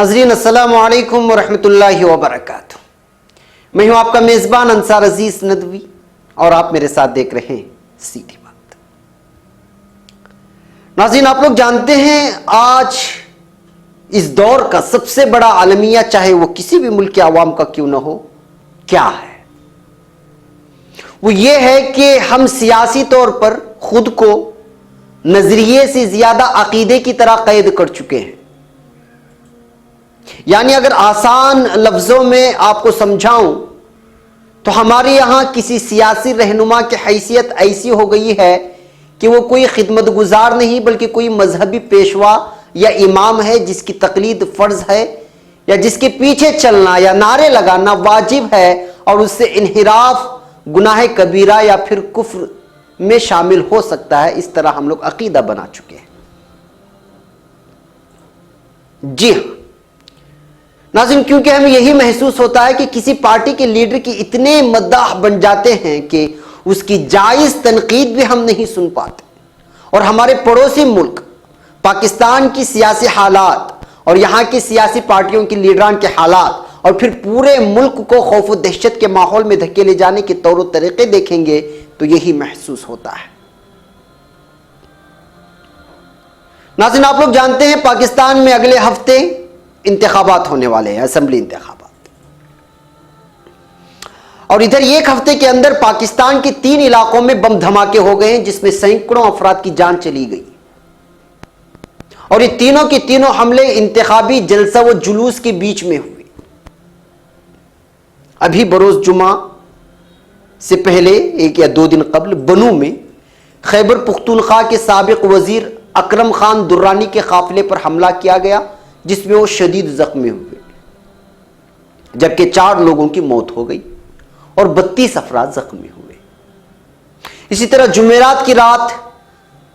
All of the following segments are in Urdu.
ناظرین السلام علیکم ورحمۃ اللہ وبرکاتہ. میں ہوں آپ کا میزبان انصار عزیز ندوی اور آپ میرے ساتھ دیکھ رہے ہیں سیدھی بات. ناظرین آپ لوگ جانتے ہیں آج اس دور کا سب سے بڑا عالمیہ چاہے وہ کسی بھی ملک کے عوام کا کیوں نہ ہو کیا ہے؟ وہ یہ ہے کہ ہم سیاسی طور پر خود کو نظریے سے زیادہ عقیدے کی طرح قید کر چکے ہیں. یعنی اگر آسان لفظوں میں آپ کو سمجھاؤں تو ہمارے یہاں کسی سیاسی رہنما کی حیثیت ایسی ہو گئی ہے کہ وہ کوئی خدمت گزار نہیں بلکہ کوئی مذہبی پیشوا یا امام ہے جس کی تقلید فرض ہے یا جس کے پیچھے چلنا یا نعرے لگانا واجب ہے اور اس سے انحراف گناہ کبیرہ یا پھر کفر میں شامل ہو سکتا ہے. اس طرح ہم لوگ عقیدہ بنا چکے ہیں. جی ہاں ناظرین، کیونکہ ہمیں یہی محسوس ہوتا ہے کہ کسی پارٹی کے لیڈر کی اتنے مداح بن جاتے ہیں کہ اس کی جائز تنقید بھی ہم نہیں سن پاتے. اور ہمارے پڑوسی ملک پاکستان کی سیاسی حالات اور یہاں کی سیاسی پارٹیوں کی لیڈران کے حالات اور پھر پورے ملک کو خوف و دہشت کے ماحول میں دھکیلے جانے کے طور و طریقے دیکھیں گے تو یہی محسوس ہوتا ہے. ناظرین آپ لوگ جانتے ہیں پاکستان میں اگلے ہفتے انتخابات ہونے والے ہیں، اسمبلی انتخابات. اور ادھر ایک ہفتے کے اندر پاکستان کے 3 علاقوں میں بم دھماکے ہو گئے ہیں جس میں سینکڑوں افراد کی جان چلی گئی. اور یہ تینوں کے تینوں حملے انتخابی جلسہ و جلوس کے بیچ میں ہوئے. ابھی بروز جمعہ سے پہلے 1 یا 2 دن قبل بنو میں خیبر پختونخوا کے سابق وزیر اکرم خان درانی کے قافلے پر حملہ کیا گیا جس میں وہ شدید زخمی ہوئے جبکہ 4 لوگوں کی موت ہو گئی اور 32 افراد زخمی ہوئے. اسی طرح جمعرات کی رات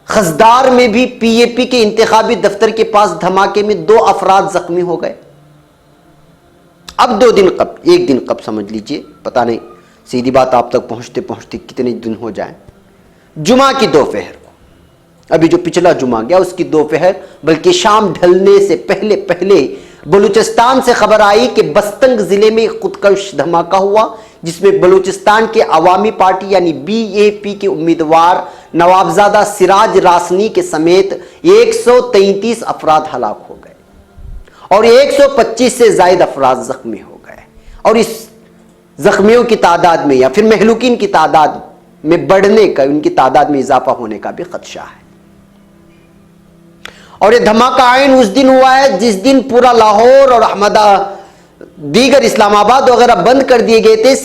خزدار میں بھی پی اے پی کے انتخابی دفتر کے پاس دھماکے میں 2 افراد زخمی ہو گئے. اب 2 دن قبل 1 دن قبل سمجھ لیجئے، پتہ نہیں سیدھی بات آپ تک پہنچتے پہنچتے کتنے دن ہو جائیں، جمعہ کی دوپہر کو، ابھی جو پچھلا جمعہ گیا اس کی دوپہر بلکہ شام ڈھلنے سے پہلے بلوچستان سے خبر آئی کہ بستنگ ضلع میں ایک خودکش دھماکہ ہوا جس میں بلوچستان کے عوامی پارٹی یعنی بی اے پی کے امیدوار نوابزادہ سراج راسنی کے سمیت 133 افراد ہلاک ہو گئے اور 125 سے زائد افراد زخمی ہو گئے. اور اس زخمیوں کی تعداد میں یا پھر مہلوکین کی تعداد میں بڑھنے کا، ان کی تعداد میں اضافہ ہونے کا بھی خدشہ ہے. اور یہ دھماکہ عین اس دن ہوا ہے جس دن پورا لاہور اور دیگر اسلام آباد وغیرہ بند کر دیے گئے تھے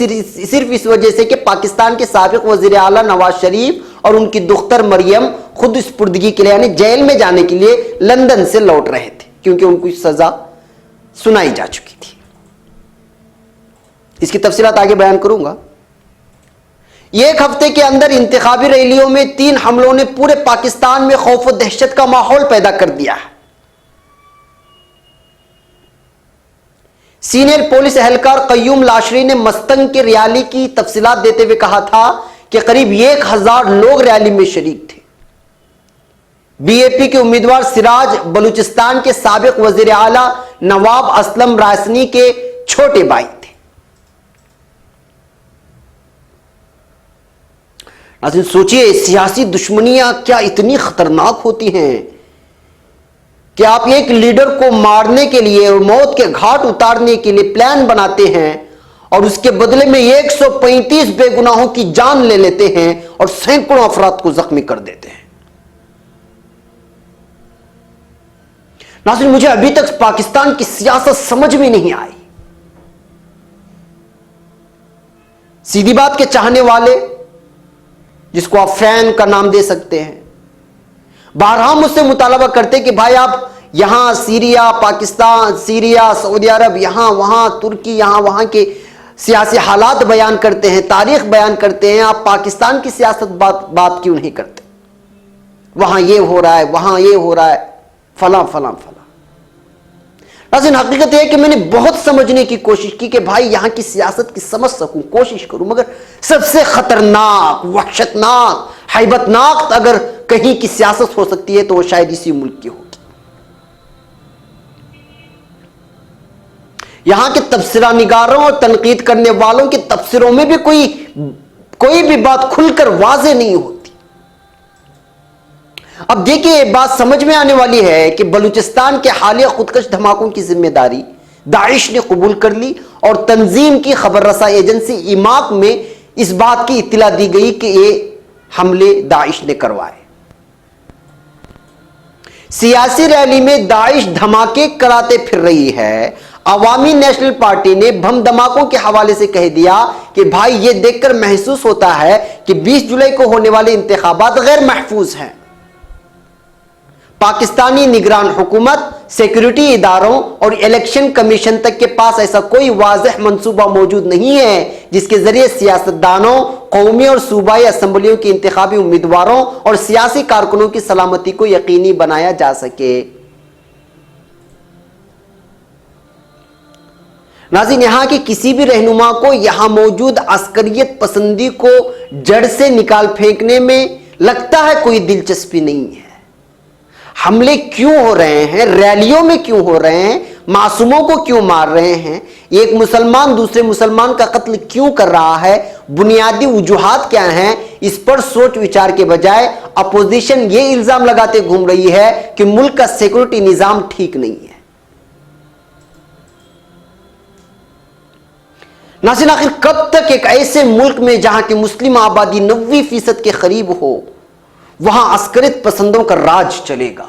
صرف اس وجہ سے کہ پاکستان کے سابق وزیر اعلیٰ نواز شریف اور ان کی دختر مریم خود سپردگی کے لیے یعنی جیل میں جانے کے لیے لندن سے لوٹ رہے تھے کیونکہ ان کو سزا سنائی جا چکی تھی. اس کی تفصیلات آگے بیان کروں گا. ایک ہفتے کے اندر انتخابی ریلیوں میں 3 حملوں نے پورے پاکستان میں خوف و دہشت کا ماحول پیدا کر دیا ہے. سینئر پولیس اہلکار قیوم لاشری نے مستنگ کے ریالی کی تفصیلات دیتے ہوئے کہا تھا کہ قریب 1000 لوگ ریالی میں شریک تھے. بی اے پی کے امیدوار سراج بلوچستان کے سابق وزیر اعلیٰ نواب اسلم راسنی کے چھوٹے بھائی تھے. ناظرین سوچئے سیاسی دشمنیاں کیا اتنی خطرناک ہوتی ہیں کہ آپ ایک لیڈر کو مارنے کے لیے اور موت کے گھاٹ اتارنے کے لیے پلان بناتے ہیں اور اس کے بدلے میں 135 بے گناہوں کی جان لے لیتے ہیں اور سینکڑوں افراد کو زخمی کر دیتے ہیں. ناظرین مجھے ابھی تک پاکستان کی سیاست سمجھ میں نہیں آئی. سیدھی بات کے چاہنے والے جس کو آپ فین کا نام دے سکتے ہیں بارہا مجھ سے مطالبہ کرتے کہ بھائی آپ یہاں سیریا، پاکستان، سیریا، سعودی عرب، یہاں وہاں ترکی، یہاں وہاں کے سیاسی حالات بیان کرتے ہیں، تاریخ بیان کرتے ہیں، آپ پاکستان کی سیاست بات کیوں نہیں کرتے؟ وہاں یہ ہو رہا ہے، وہاں یہ ہو رہا ہے، فلاں فلاں فلاں. لیکن حقیقت یہ ہے کہ میں نے بہت سمجھنے کی کوشش کی کہ بھائی یہاں کی سیاست کی سمجھ سکوں، کوشش کروں، مگر سب سے خطرناک، وحشتناک، ہیبتناک اگر کہیں کی سیاست ہو سکتی ہے تو وہ شاید اسی ملک کی ہوگی. یہاں کے تبصرہ نگاروں اور تنقید کرنے والوں کے تبصروں میں بھی کوئی بھی بات کھل کر واضح نہیں ہوتی۔ اب دیکھیے، بات سمجھ میں آنے والی ہے کہ بلوچستان کے حالیہ خودکش دھماکوں کی ذمہ داری داعش نے قبول کر لی، اور تنظیم کی خبر رساں ایجنسی ایماق میں اس بات کی اطلاع دی گئی کہ یہ حملے داعش نے کروائے۔ سیاسی ریلی میں داعش دھماکے کراتے پھر رہی ہے۔ عوامی نیشنل پارٹی نے بم دھماکوں کے حوالے سے کہہ دیا کہ بھائی یہ دیکھ کر محسوس ہوتا ہے کہ 20 جولائی کو ہونے والے انتخابات غیر محفوظ ہیں۔ پاکستانی نگران حکومت، سیکورٹی اداروں اور الیکشن کمیشن تک کے پاس ایسا کوئی واضح منصوبہ موجود نہیں ہے جس کے ذریعے سیاستدانوں، قومی اور صوبائی اسمبلیوں کے انتخابی امیدواروں اور سیاسی کارکنوں کی سلامتی کو یقینی بنایا جا سکے۔ ناظرین، یہاں کے کسی بھی رہنما کو یہاں موجود عسکریت پسندی کو جڑ سے نکال پھینکنے میں لگتا ہے کوئی دلچسپی نہیں ہے۔ حملے کیوں ہو رہے ہیں؟ ریلیوں میں کیوں ہو رہے ہیں؟ معصوموں کو کیوں مار رہے ہیں؟ ایک مسلمان دوسرے مسلمان کا قتل کیوں کر رہا ہے؟ بنیادی وجوہات کیا ہیں؟ اس پر سوچ وچار کے بجائے اپوزیشن یہ الزام لگاتے گھوم رہی ہے کہ ملک کا سیکورٹی نظام ٹھیک نہیں ہے۔ ناظرین، آخر کب تک ایک ایسے ملک میں جہاں کی مسلم آبادی 90% کے قریب ہو، وہاں عسکریت پسندوں کا راج چلے گا؟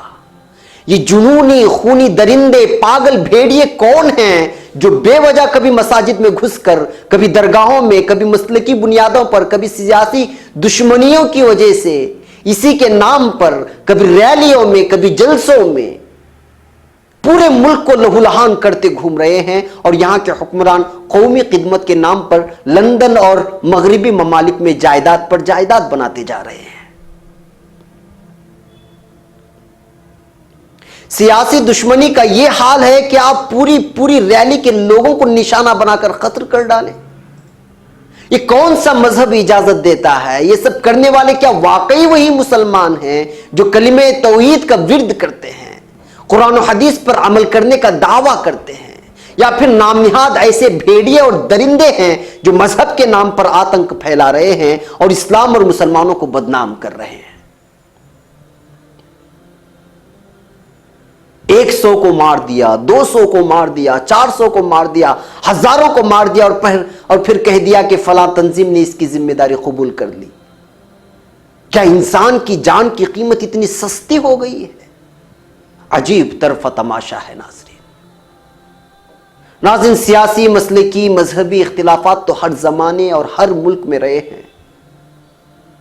یہ جنونی خونی درندے، پاگل بھیڑیے کون ہیں جو بے وجہ کبھی مساجد میں گھس کر، کبھی درگاہوں میں، کبھی مسلکی بنیادوں پر، کبھی سیاسی دشمنیوں کی وجہ سے، اسی کے نام پر کبھی ریلیوں میں، کبھی جلسوں میں پورے ملک کو لہولہان کرتے گھوم رہے ہیں، اور یہاں کے حکمران قومی خدمت کے نام پر لندن اور مغربی ممالک میں جائیداد پر جائیداد بناتے جا رہے ہیں۔ سیاسی دشمنی کا یہ حال ہے کہ آپ پوری ریلی کے لوگوں کو نشانہ بنا کر قتل کر ڈالیں۔ یہ کون سا مذہب اجازت دیتا ہے؟ یہ سب کرنے والے کیا واقعی وہی مسلمان ہیں جو کلمہ توحید کا ورد کرتے ہیں، قرآن و حدیث پر عمل کرنے کا دعویٰ کرتے ہیں، یا پھر نام نہاد ایسے بھیڑیے اور درندے ہیں جو مذہب کے نام پر آتنک پھیلا رہے ہیں اور اسلام اور مسلمانوں کو بدنام کر رہے ہیں؟ 100 کو مار دیا، 200 کو مار دیا، 400 کو مار دیا، ہزاروں کو مار دیا، اور پھر کہہ دیا کہ فلاں تنظیم نے اس کی ذمہ داری قبول کر لی۔ کیا انسان کی جان کی قیمت اتنی سستی ہو گئی ہے؟ عجیب طرفہ تماشا ہے ناظرین، سیاسی، مسلکی، مذہبی اختلافات تو ہر زمانے اور ہر ملک میں رہے ہیں،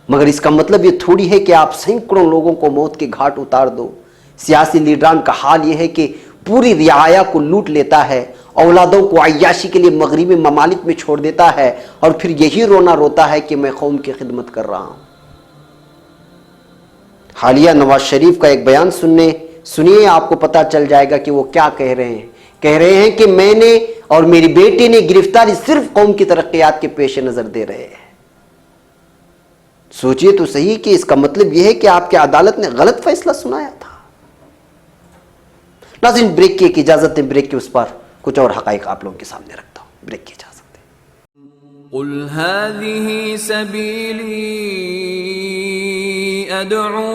مگر اس کا مطلب یہ تھوڑی ہے کہ آپ سینکڑوں لوگوں کو موت کے گھاٹ اتار دو۔ سیاسی لیڈران کا حال یہ ہے کہ پوری رعایا کو لوٹ لیتا ہے، اولادوں کو عیاشی کے لیے مغربی ممالک میں چھوڑ دیتا ہے، اور پھر یہی رونا روتا ہے کہ میں قوم کی خدمت کر رہا ہوں۔ حالیہ نواز شریف کا ایک بیان سنیے، آپ کو پتا چل جائے گا کہ وہ کیا کہہ رہے ہیں۔ کہہ رہے ہیں کہ میں نے اور میری بیٹی نے گرفتاری صرف قوم کی ترقیات کے پیش نظر دے رہے ہیں۔ سوچئے تو صحیح کہ اس کا مطلب یہ ہے کہ آپ کی عدالت نے غلط فیصلہ سنایا تھا۔ ناظرین، بریک کی ایک اجازت دیں، بریک کے اس پر کچھ اور حقائق آپ لوگوں کے سامنے رکھتا ہوں۔ بریک کی اجازت دیں۔ قل هذه سبيلي أدعو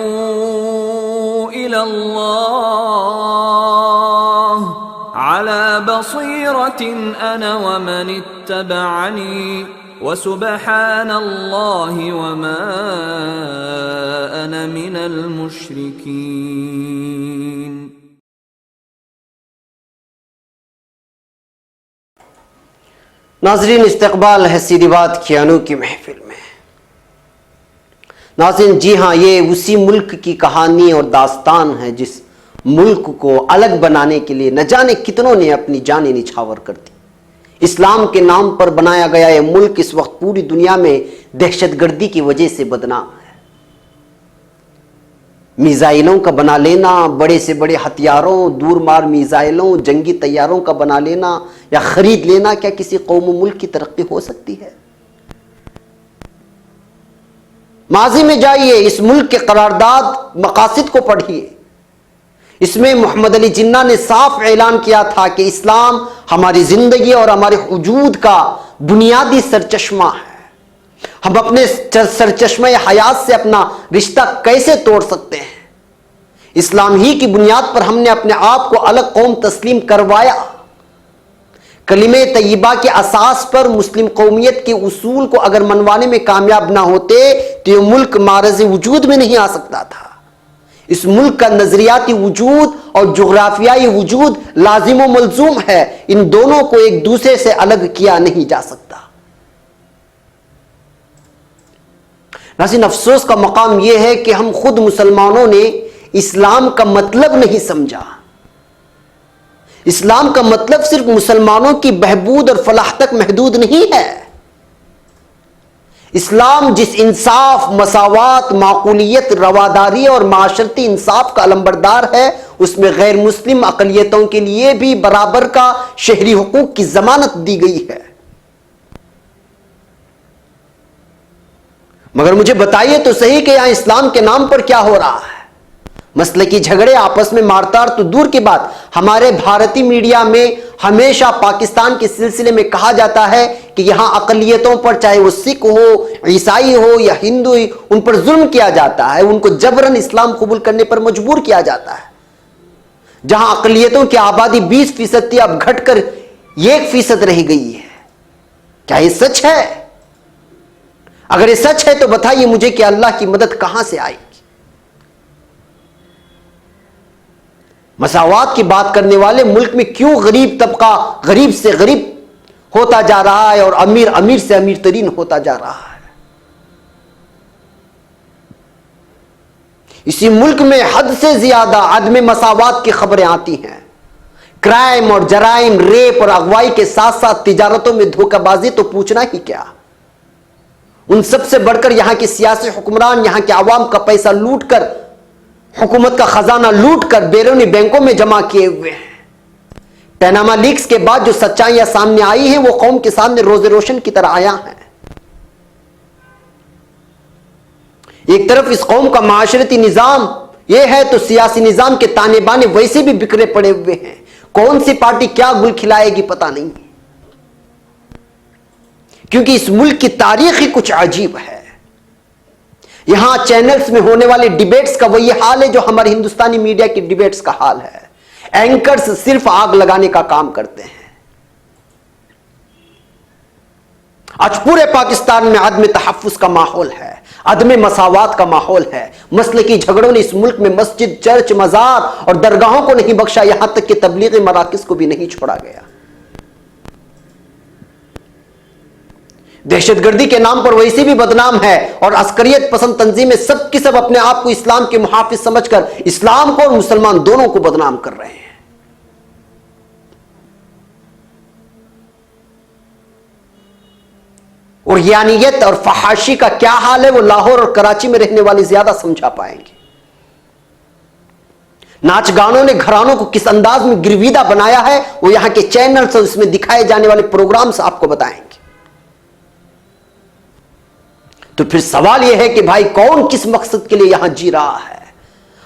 إلى الله على بصيرة أنا ومن اتبعني وسبحان الله وما أنا من المشركين۔ ناظرین، استقبال ہے سیدھی بات کھیانوں کی محفل میں۔ ناظرین، جی ہاں، یہ اسی ملک کی کہانی اور داستان ہے جس ملک کو الگ بنانے کے لیے نہ جانے کتنوں نے اپنی جانیں نچھاور کر دی۔ اسلام کے نام پر بنایا گیا یہ ملک اس وقت پوری دنیا میں دہشت گردی کی وجہ سے بدنام ہے۔ میزائلوں کا بنا لینا، بڑے سے بڑے ہتھیاروں، دور مار میزائلوں، جنگی طیاروں کا بنا لینا یا خرید لینا کیا کسی قوم و ملک کی ترقی ہو سکتی ہے؟ ماضی میں جائیے، اس ملک کے قرارداد مقاصد کو پڑھیے۔ اس میں محمد علی جناح نے صاف اعلان کیا تھا کہ اسلام ہماری زندگی اور ہمارے وجود کا بنیادی سرچشمہ ہے. ہم اپنے سرچشمہ حیات سے اپنا رشتہ کیسے توڑ سکتے ہیں؟ اسلام ہی کی بنیاد پر ہم نے اپنے آپ کو الگ قوم تسلیم کروایا. کلمہ طیبہ کے اساس پر مسلم قومیت کے اصول کو اگر منوانے میں کامیاب نہ ہوتے تو یہ ملک معرض وجود میں نہیں آ سکتا تھا. اس ملک کا نظریاتی وجود اور جغرافیائی وجود لازم و ملزوم ہے. ان دونوں کو ایک دوسرے سے الگ کیا نہیں جا سکتا. ناظرین، افسوس کا مقام یہ ہے کہ ہم خود مسلمانوں نے اسلام کا مطلب نہیں سمجھا. اسلام کا مطلب صرف مسلمانوں کی بہبود اور فلاح تک محدود نہیں ہے. اسلام جس انصاف، مساوات، معقولیت، رواداری اور معاشرتی انصاف کا علمبردار ہے، اس میں غیر مسلم اقلیتوں کے لیے بھی برابر کا شہری حقوق کی ضمانت دی گئی ہے. مگر مجھے بتائیے تو صحیح کہ یہاں اسلام کے نام پر کیا ہو رہا ہے؟ مسلکی جھگڑے، آپس میں مارتار تو دور کی بات، ہمارے بھارتی میڈیا میں ہمیشہ پاکستان کے سلسلے میں کہا جاتا ہے کہ یہاں اقلیتوں پر، چاہے وہ سکھ ہو، عیسائی ہو یا ہندو، ان پر ظلم کیا جاتا ہے، ان کو جبراً اسلام قبول کرنے پر مجبور کیا جاتا ہے. جہاں اقلیتوں کی آبادی 20% تھی، اب گھٹ کر 1% رہ گئی ہے. کیا یہ سچ ہے؟ اگر یہ سچ ہے تو بتائیے مجھے کہ اللہ کی مدد کہاں سے آئے گی؟ مساوات کی بات کرنے والے ملک میں کیوں غریب طبقہ غریب سے غریب ہوتا جا رہا ہے اور امیر امیر سے امیر ترین ہوتا جا رہا ہے؟ اسی ملک میں حد سے زیادہ عدم مساوات کی خبریں آتی ہیں. کرائم اور جرائم، ریپ اور اغوائی کے ساتھ ساتھ تجارتوں میں دھوکہ بازی تو پوچھنا ہی کیا. ان سب سے بڑھ کر یہاں کے سیاسی حکمران یہاں کے عوام کا پیسہ لوٹ کر، حکومت کا خزانہ لوٹ کر بیرونی بینکوں میں جمع کیے ہوئے ہیں. پیناما لیکس کے بعد جو سچائیاں سامنے آئی ہیں وہ قوم کے سامنے روز روشن کی طرح آیا ہیں. ایک طرف اس قوم کا معاشرتی نظام یہ ہے تو سیاسی نظام کے تانے بانے ویسے بھی بکھرے پڑے ہوئے ہیں. کون سی پارٹی کیا گل کھلائے گی پتہ نہیں، کیونکہ اس ملک کی تاریخ ہی کچھ عجیب ہے. یہاں چینلز میں ہونے والے ڈیبیٹس کا وہی حال ہے جو ہمارے ہندوستانی میڈیا کی ڈیبیٹس کا حال ہے. اینکرز صرف آگ لگانے کا کام کرتے ہیں. آج پورے پاکستان میں عدم تحفظ کا ماحول ہے، عدم مساوات کا ماحول ہے. مسلکی جھگڑوں نے اس ملک میں مسجد، چرچ، مزار اور درگاہوں کو نہیں بخشا، یہاں تک کہ تبلیغی مراکز کو بھی نہیں چھوڑا گیا. دہشت گردی کے نام پر ویسے بھی بدنام ہے اور عسکریت پسند تنظیمیں سب کی سب اپنے آپ کو اسلام کے محافظ سمجھ کر اسلام کو اور مسلمان دونوں کو بدنام کر رہے ہیں. اور یانیت اور فحاشی کا کیا حال ہے وہ لاہور اور کراچی میں رہنے والے زیادہ سمجھا پائیں گے. ناچ گانوں نے گھرانوں کو کس انداز میں گرویدہ بنایا ہے وہ یہاں کے چینلز اور اس میں دکھائے جانے والے پروگرامز آپ کو بتائیں گے. تو پھر سوال یہ ہے کہ بھائی کون کس مقصد کے لیے یہاں جی رہا ہے؟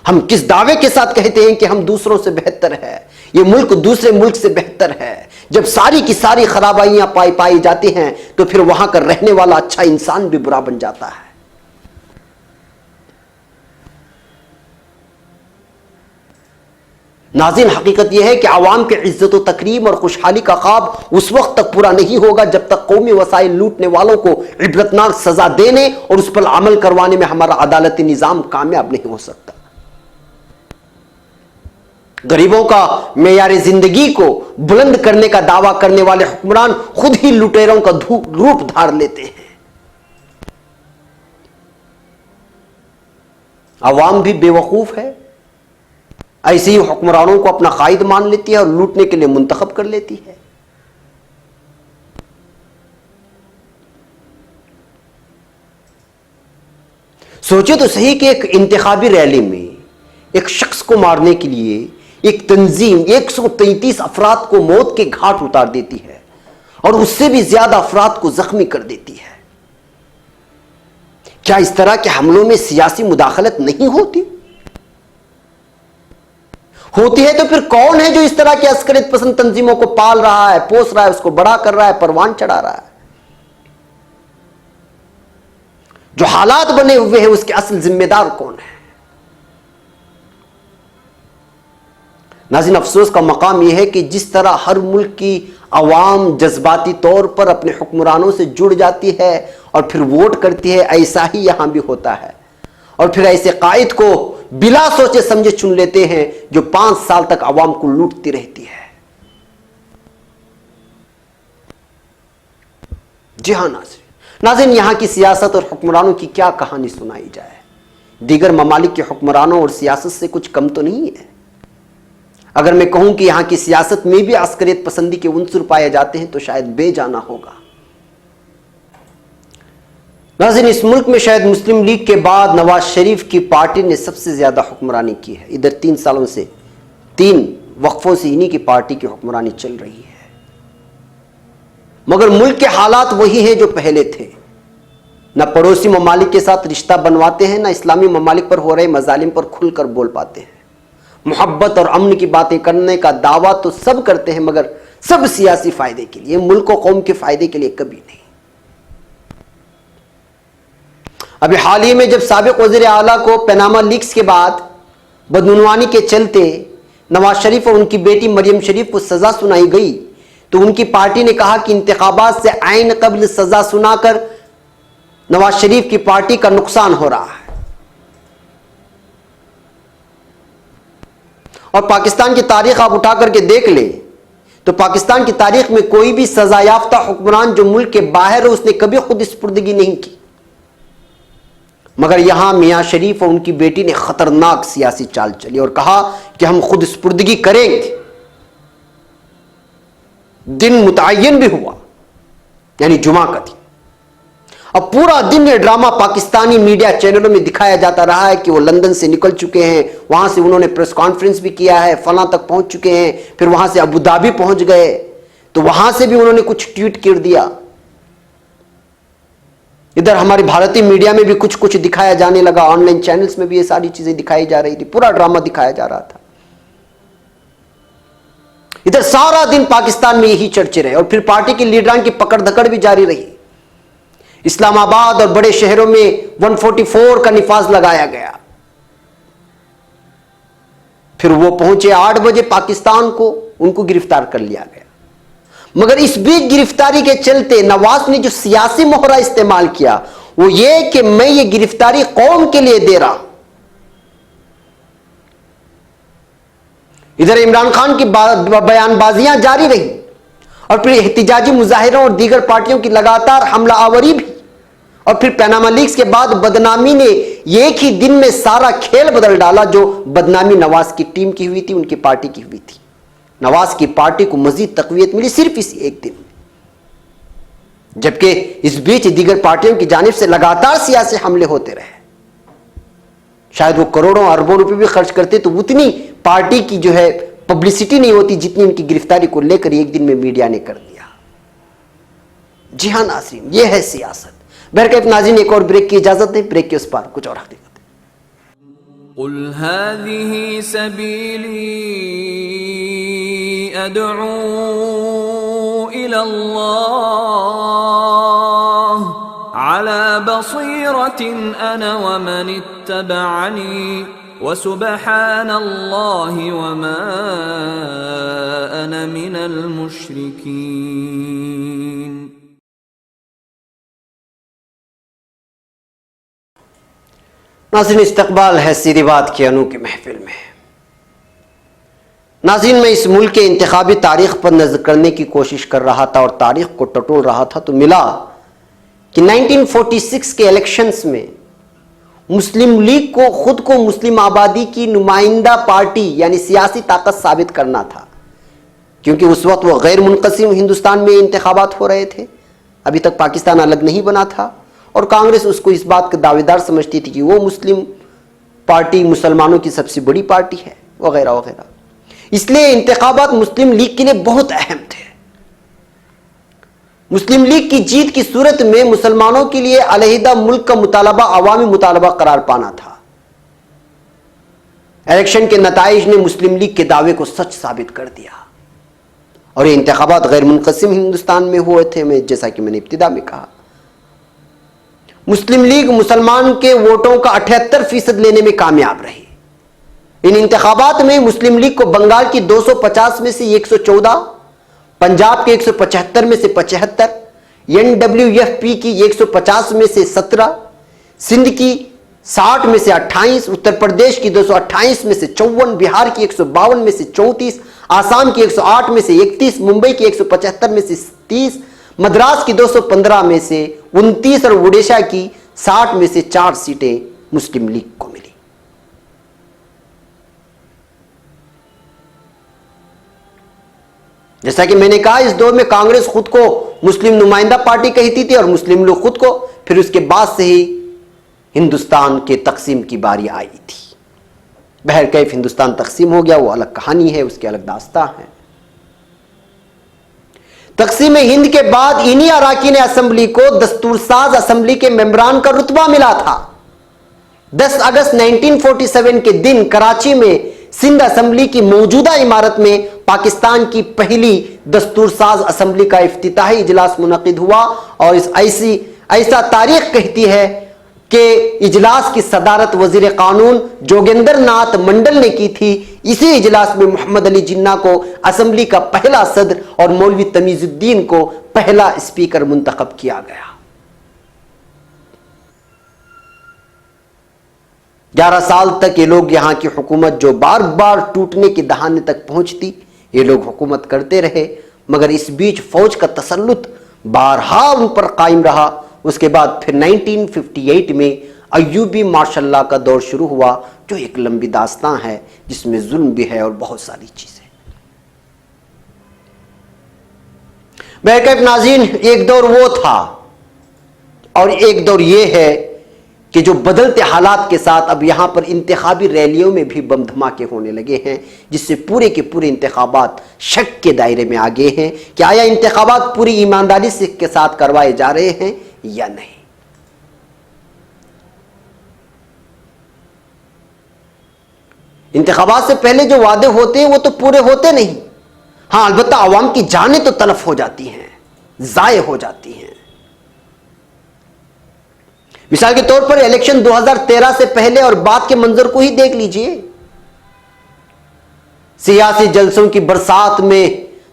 ہم کس دعوے کے ساتھ کہتے ہیں کہ ہم دوسروں سے بہتر ہے، یہ ملک دوسرے ملک سے بہتر ہے، جب ساری کی ساری خرابائیاں پائی جاتی ہیں تو پھر وہاں کا رہنے والا اچھا انسان بھی برا بن جاتا ہے. ناظرین، حقیقت یہ ہے کہ عوام کے عزت و تکریم اور خوشحالی کا خواب اس وقت تک پورا نہیں ہوگا جب تک قومی وسائل لوٹنے والوں کو عبرتناک سزا دینے اور اس پر عمل کروانے میں ہمارا عدالتی نظام کامیاب نہیں ہو سکتا. غریبوں کا معیار زندگی کو بلند کرنے کا دعویٰ کرنے والے حکمران خود ہی لٹیروں کا روپ دھار لیتے ہیں. عوام بھی بے وقوف ہے، ایسے ہی حکمرانوں کو اپنا قائد مان لیتی ہے اور لوٹنے کے لیے منتخب کر لیتی ہے. سوچے تو صحیح کہ ایک انتخابی ریلی میں ایک شخص کو مارنے کے لیے ایک تنظیم 133 افراد کو موت کے گھاٹ اتار دیتی ہے اور اس سے بھی زیادہ افراد کو زخمی کر دیتی ہے. کیا اس طرح کے حملوں میں سیاسی مداخلت نہیں ہوتی؟ ہوتی ہے تو پھر کون ہے جو اس طرح کی عسکریت پسند تنظیموں کو پال رہا ہے, پوس رہا ہے, اس کو بڑا کر رہا ہے, پروان چڑھا رہا ہے؟ جو حالات بنے ہوئے ہیں اس کے اصل ذمہ دار کون ہے؟ ناظرین, افسوس کا مقام یہ ہے کہ جس طرح ہر ملک کی عوام جذباتی طور پر اپنے حکمرانوں سے جڑ جاتی ہے اور پھر ووٹ کرتی ہے, ایسا ہی یہاں بھی ہوتا ہے. اور پھر ایسے قائد کو بلا سوچے سمجھے چن لیتے ہیں جو 5 سال تک عوام کو لوٹتی رہتی ہے. جی ہاں ناظرین, یہاں کی سیاست اور حکمرانوں کی کیا کہانی سنائی جائے. دیگر ممالک کے حکمرانوں اور سیاست سے کچھ کم تو نہیں ہے. اگر میں کہوں کہ یہاں کی سیاست میں بھی عسکریت پسندی کے عنصر پائے جاتے ہیں تو شاید بے جانا ہوگا. ناظرین, اس ملک میں شاید مسلم لیگ کے بعد نواز شریف کی پارٹی نے سب سے زیادہ حکمرانی کی ہے. ادھر 3 سالوں سے 3 وقفوں سے انہی کی پارٹی کی حکمرانی چل رہی ہے. مگر ملک کے حالات وہی ہیں جو پہلے تھے. نہ پڑوسی ممالک کے ساتھ رشتہ بنواتے ہیں, نہ اسلامی ممالک پر ہو رہے مظالم پر کھل کر بول پاتے ہیں. محبت اور امن کی باتیں کرنے کا دعویٰ تو سب کرتے ہیں مگر سب سیاسی فائدے کے لیے, ملک و قوم کے فائدے کے لیے کبھی نہیں. ابھی حال ہی میں جب سابق وزیر اعلیٰ کو پیناما لیکس کے بعد بدعنوانی کے چلتے نواز شریف اور ان کی بیٹی مریم شریف کو سزا سنائی گئی تو ان کی پارٹی نے کہا کہ انتخابات سے عین قبل سزا سنا کر نواز شریف کی پارٹی کا نقصان ہو رہا ہے. اور پاکستان کی تاریخ آپ اٹھا کر کے دیکھ لیں تو پاکستان کی تاریخ میں کوئی بھی سزا یافتہ حکمران جو ملک کے باہر ہے اس نے کبھی خود سپردگی نہیں کی. مگر یہاں میاں شریف اور ان کی بیٹی نے خطرناک سیاسی چال چلی اور کہا کہ ہم خود سپردگی کریں گے. دن متعین بھی ہوا, یعنی جمعہ کا دن. اب پورا دن یہ ڈرامہ پاکستانی میڈیا چینلوں میں دکھایا جاتا رہا ہے کہ وہ لندن سے نکل چکے ہیں, وہاں سے انہوں نے پریس کانفرنس بھی کیا ہے, فلاں تک پہنچ چکے ہیں, پھر وہاں سے ابو دھابی پہنچ گئے تو وہاں سے بھی انہوں نے کچھ ٹویٹ کر دیا. ادھر ہماری بھارتی میڈیا میں بھی کچھ دکھایا جانے لگا, آن لائن چینلز میں بھی یہ ساری چیزیں دکھائی جا رہی تھی, پورا ڈرامہ دکھایا جا رہا تھا. ادھر سارا دن پاکستان میں یہی چرچے رہے اور پھر پارٹی کے لیڈران کی پکڑ دھکڑ بھی جاری رہی. اسلام آباد اور بڑے شہروں میں 144 کا نفاذ لگایا گیا. پھر وہ پہنچے 8 بجے پاکستان کو, ان کو گرفتار کر لیا گیا. مگر اس بیچ گرفتاری کے چلتے نواز نے جو سیاسی مہرہ استعمال کیا وہ یہ کہ میں یہ گرفتاری قوم کے لیے دے رہا. ادھر عمران خان کی بیان بازیاں جاری رہی اور پھر احتجاجی مظاہروں اور دیگر پارٹیوں کی لگاتار حملہ آوری بھی, اور پھر پیناما لیکس کے بعد بدنامی نے ایک ہی دن میں سارا کھیل بدل ڈالا. جو بدنامی نواز کی ٹیم کی ہوئی تھی, ان کی پارٹی کی ہوئی تھی. نواز کی پارٹی کو مزید تقویت ملی صرف اس ایک دن میں, جبکہ اس بیچ دیگر پارٹیوں کی جانب سے لگاتار سیاسی حملے ہوتے رہے. شاید وہ کروڑوں اربوں روپے بھی خرچ کرتے تو اتنی پارٹی کی جو ہے پبلسٹی نہیں ہوتی جتنی ان کی گرفتاری کو لے کر ایک دن میں میڈیا نے کر دیا. جی ہاں ناظرین, یہ ہے سیاست. بہرکیف ناظرین, ایک اور بریک کی اجازت دیں, بریک کے اس پار کچھ اور حقیقت. قل هذه سبيلي أدعو إلى الله على بصيرة أنا ومن اتبعني وسبحان الله وما أنا من المشركين. ناظرین, استقبال ہے سیدھی بات کی انوکھی محفل میں. ناظرین, میں اس ملک کے انتخابی تاریخ پر نظر کرنے کی کوشش کر رہا تھا اور تاریخ کو ٹٹول رہا تھا تو ملا کہ 1946 کے الیکشنز میں مسلم لیگ کو خود کو مسلم آبادی کی نمائندہ پارٹی یعنی سیاسی طاقت ثابت کرنا تھا, کیونکہ اس وقت وہ غیر منقسم ہندوستان میں انتخابات ہو رہے تھے, ابھی تک پاکستان الگ نہیں بنا تھا, اور کانگریس اس کو اس بات کا دعوے دار سمجھتی تھی کہ وہ مسلم پارٹی مسلمانوں کی سب سے بڑی پارٹی ہے وغیرہ وغیرہ. اس لیے انتخابات مسلم لیگ کے لیے بہت اہم تھے. مسلم لیگ کی جیت کی صورت میں مسلمانوں کے لیے علیحدہ ملک کا مطالبہ عوامی مطالبہ قرار پانا تھا. الیکشن کے نتائج نے مسلم لیگ کے دعوے کو سچ ثابت کر دیا، اور یہ انتخابات غیر منقسم ہندوستان میں ہوئے تھے، جیسا کہ میں نے ابتدا میں کہا۔ مسلم لیگ مسلمان کے ووٹوں کا 78% لینے میں کامیاب رہی۔ ان انتخابات میں مسلم لیگ کو بنگال کی 250 میں سے 114، پنجاب کے 175 میں سے 75، NWFP کی 150 میں سے 17، سندھ کی 60 میں سے 28، اتر پردیش کی 228 میں سے 54، بہار کی 152 میں سے 34، آسام کی 108 میں سے 31، ممبئی کی 175 میں سے 30، مدراس کی 215 میں سے 29 اور اڑیسہ کی 60 میں سے 4 سیٹیں مسلم لیگ کو ملی۔ جیسا کہ میں نے کہا، اس دور میں کانگریس خود کو مسلم نمائندہ پارٹی کہتی تھی اور مسلم لوگ خود کو، پھر اس کے بعد سے ہی ہندوستان کے تقسیم کی باری آئی تھی۔ بہرکیف ہندوستان تقسیم ہو گیا، وہ الگ کہانی ہے، اس کے الگ داستاں ہیں۔ تقسیم ہند کے بعد انہی اراکین اسمبلی کو دستور ساز اسمبلی کے ممبران کا رتبہ ملا تھا۔ 10 اگست 1947 کے دن کراچی میں سندھ اسمبلی کی موجودہ عمارت میں پاکستان کی پہلی دستور ساز اسمبلی کا افتتاحی اجلاس منعقد ہوا، اور ایسا تاریخ کہتی ہے کہ اجلاس کی صدارت وزیر قانون جوگیندر ناتھ منڈل نے کی تھی۔ اسی اجلاس میں محمد علی جناح کو اسمبلی کا پہلا صدر اور مولوی تمیز الدین کو پہلا اسپیکر منتخب کیا گیا۔ 11 سال تک یہ لوگ یہاں کی حکومت جو بار بار ٹوٹنے کے دہانے تک پہنچتی، یہ لوگ حکومت کرتے رہے، مگر اس بیچ فوج کا تسلط بارہا ان پر قائم رہا۔ اس کے بعد پھر 1958 میں ایوبی مارشل لاء کا دور شروع ہوا، جو ایک لمبی داستان ہے جس میں ظلم بھی ہے اور بہت ساری چیزیں۔ بہرکیف ناظرین، ایک دور وہ تھا اور ایک دور یہ ہے کہ جو بدلتے حالات کے ساتھ اب یہاں پر انتخابی ریلیوں میں بھی بم دھماکے ہونے لگے ہیں، جس سے پورے کے پورے انتخابات شک کے دائرے میں آگے ہیں کہ آیا انتخابات پوری ایمانداری سے کے ساتھ کروائے جا رہے ہیں یا نہیں۔ انتخابات سے پہلے جو وعدے ہوتے ہیں وہ تو پورے ہوتے نہیں، ہاں البتہ عوام کی جانیں تو تلف ہو جاتی ہیں، ضائع ہو جاتی ہیں۔ مثال کے طور پر الیکشن 2013 سے پہلے اور بعد کے منظر کو ہی دیکھ لیجئے۔ سیاسی جلسوں کی برسات میں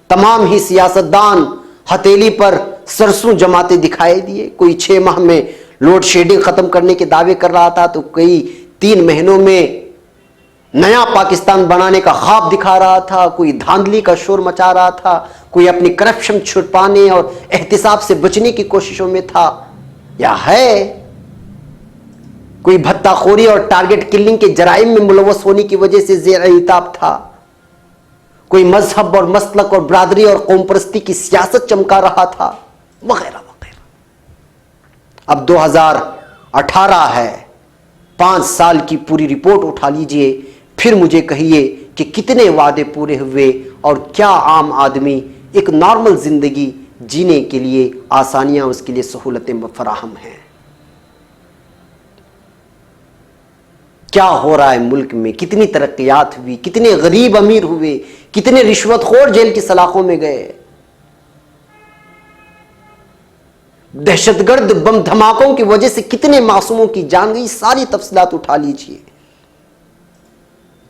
تمام ہی سیاستدان ہتھیلی پر سرسوں جماتے دکھائی دیے۔ کوئی 6 ماہ میں لوڈ شیڈنگ ختم کرنے کے دعوے کر رہا تھا، تو کوئی 3 مہینوں میں نیا پاکستان بنانے کا خواب دکھا رہا تھا، کوئی دھاندلی کا شور مچا رہا تھا، کوئی اپنی کرپشن چھپانے اور احتساب سے بچنے کی کوششوں میں تھا، یا ہے کوئی بھتہ خوری اور ٹارگٹ کلنگ کے جرائم میں ملوث ہونے کی وجہ سے زیر التاب تھا، کوئی مذہب اور مسلک اور برادری اور قوم پرستی کی سیاست چمکا رہا تھا، وغیرہ وغیرہ۔ اب 2018 ہے، 5 سال کی پوری رپورٹ اٹھا لیجئے، پھر مجھے کہیے کہ کتنے وعدے پورے ہوئے اور کیا عام آدمی ایک نارمل زندگی جینے کے لیے آسانیاں، اس کے لیے سہولتیں فراہم ہیں۔ کیا ہو رہا ہے ملک میں، کتنی ترقیات ہوئی، کتنے غریب امیر ہوئے، کتنے رشوت خور جیل کی سلاخوں میں گئے، دہشت گرد بم دھماکوں کی وجہ سے کتنے معصوموں کی جان گئی، ساری تفصیلات اٹھا لیجئے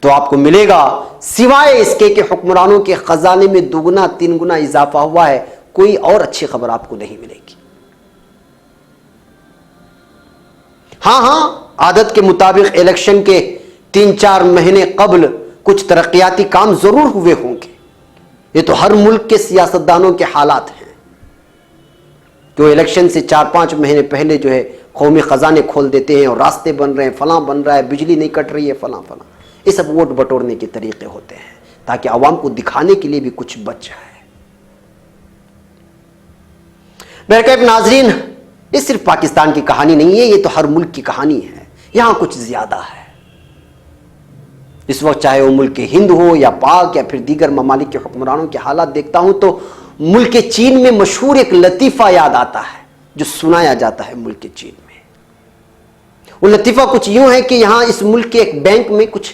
تو آپ کو ملے گا سوائے اس کے کہ حکمرانوں کے خزانے میں 2 3 گنا اضافہ ہوا ہے، کوئی اور اچھی خبر آپ کو نہیں ملے گی۔ ہاں عادت کے مطابق الیکشن کے 3-4 مہینے قبل کچھ ترقیاتی کام ضرور ہوئے ہوں گے، یہ تو ہر ملک کے سیاستدانوں کے حالات ہیں، جو الیکشن سے 4-5 مہینے پہلے جو ہے قومی خزانے کھول دیتے ہیں اور راستے بن رہے ہیں، فلاں بن رہا ہے، بجلی نہیں کٹ رہی ہے، فلاں فلاں، یہ سب ووٹ بٹورنے کے طریقے ہوتے ہیں تاکہ عوام کو دکھانے کے لیے بھی کچھ بچ جائے۔ بہرکیف ناظرین، یہ صرف پاکستان کی کہانی نہیں ہے، یہ تو ہر ملک کی کہانی ہے، یہاں کچھ زیادہ ہے۔ اس وقت چاہے وہ ملک ہند ہو یا پاک یا پھر دیگر ممالک کے حکمرانوں کے حالات دیکھتا ہوں تو ملک چین میں مشہور ایک لطیفہ یاد آتا ہے جو سنایا جاتا ہے ملک چین میں۔ وہ لطیفہ کچھ یوں ہے کہ یہاں اس ملک کے ایک بینک میں کچھ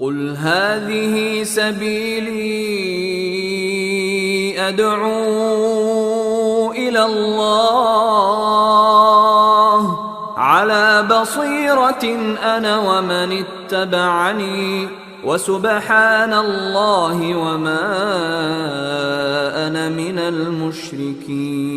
قل هذه سبيلي أدعو إلى الله على بصيرة أنا ومن اتبعني وسبحان الله وما أنا من المشركين۔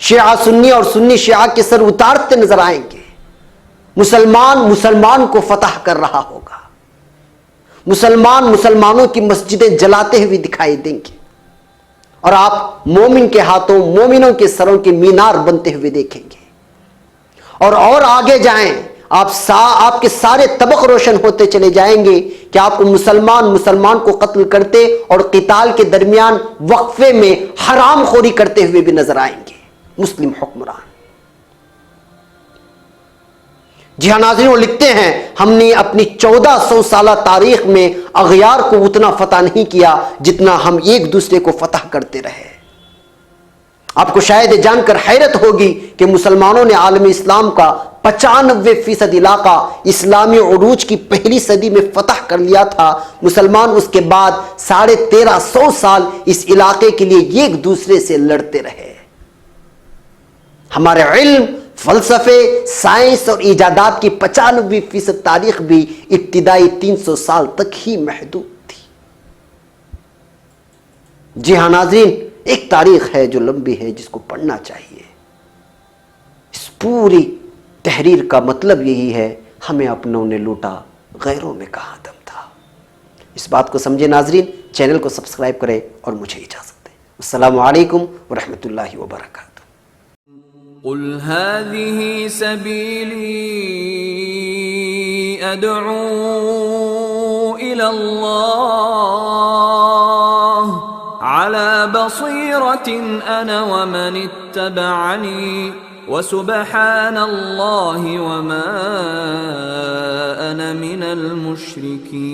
شیعہ سنی اور سنی شیعہ کے سر اتارتے نظر آئیں گے، مسلمان کو فتح کر رہا ہوگا، مسلمانوں کی مسجدیں جلاتے ہوئے دکھائی دیں گے، اور آپ مومن کے ہاتھوں مومنوں کے سروں کے مینار بنتے ہوئے دیکھیں گے، اور آگے جائیں، آپ کے سارے طبق روشن ہوتے چلے جائیں گے کہ آپ مسلمان کو قتل کرتے اور قتال کے درمیان وقفے میں حرام خوری کرتے ہوئے بھی نظر آئیں گے مسلم حکمران۔ جی ہاں ناظرین، وہ لکھتے ہیں ہم نے اپنی 1400 سالہ تاریخ میں اغیار کو اتنا فتح نہیں کیا جتنا ہم ایک دوسرے کو فتح کرتے رہے۔ آپ کو شاید یہ جان کر حیرت ہوگی کہ مسلمانوں نے عالم اسلام کا 95% علاقہ اسلامی عروج کی پہلی صدی میں فتح کر لیا تھا۔ مسلمان اس کے بعد 1350 سال اس علاقے کے لیے ایک دوسرے سے لڑتے رہے۔ ہمارے علم، فلسفے، سائنس اور ایجادات کی 95% تاریخ بھی ابتدائی 300 سال تک ہی محدود تھی۔ جی ہاں ناظرین، ایک تاریخ ہے جو لمبی ہے، جس کو پڑھنا چاہیے۔ اس پوری تحریر کا مطلب یہی ہے، ہمیں اپنوں نے لوٹا، غیروں میں کہاں دم تھا۔ اس بات کو سمجھے ناظرین، چینل کو سبسکرائب کریں اور مجھے اجازت دیں۔ السلام علیکم ورحمۃ اللہ وبرکاتہ۔ قل هذه سبيلي أدعو إلى الله على بصيرة أنا ومن اتبعني وسبحان الله وما أنا من المشركين۔